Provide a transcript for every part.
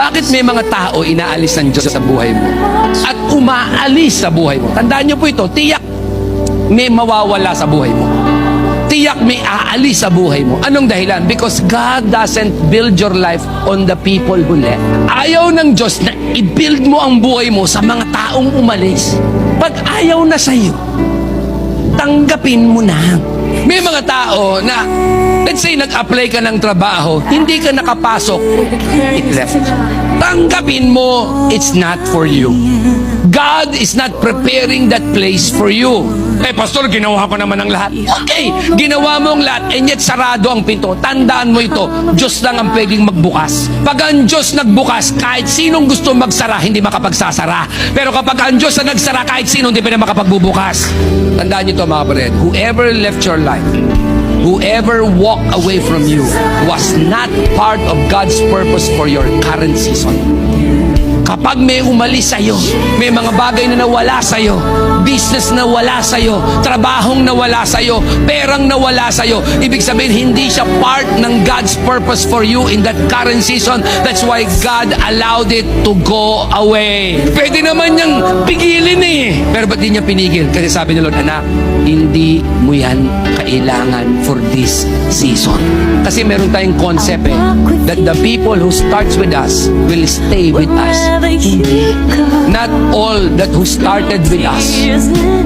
Bakit may mga tao inaalis ng Diyos sa buhay mo at umaalis sa buhay mo? Tandaan niyo po ito, tiyak may mawawala sa buhay mo. Tiyak may aalis sa buhay mo. Anong dahilan? Because God doesn't build your life on the people who left. Ayaw ng Diyos na i-build mo ang buhay mo sa mga taong umalis. Pag ayaw na sa'yo, tanggapin mo na. May mga tao na, let's say, nag-apply ka ng trabaho, hindi ka nakapasok, it left. Tanggapin mo, it's not for you. God is not preparing that place for you. Pastor, ginawa ko naman ang lahat. Okay, ginawa mo ang lahat, and yet sarado ang pinto. Tandaan mo ito, Diyos lang ang pwedeng magbukas. Pag ang Diyos nagbukas, kahit sinong gusto magsara, hindi makapagsasara. Pero kapag ang Diyos na nagsara, kahit sino hindi pa na makapagbubukas. Tandaan niyo ito, mga kapatid. Whoever left your life, whoever walked away from you, was not part of God's purpose for your current season. Kapag may umalis sa'yo, may mga bagay na nawala sa'yo, business na wala sa'yo, trabahong nawala sa'yo, perang nawala sa'yo, ibig sabihin hindi siya part ng God's purpose for you in that current season. That's why God allowed it to go away. Pwede naman niyang pigilin eh. Pero ba't di niya pinigil? Kasi sabi ni Lord, anak, hindi mo yan kailangan for this season. Kasi meron tayong concept that the people who starts with us will stay with us. Not all that who started with us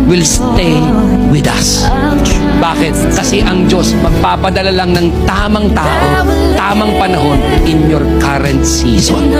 will stay with us. Bakit? Kasi ang Diyos magpapadala lang ng tamang tao, tamang panahon in your current season.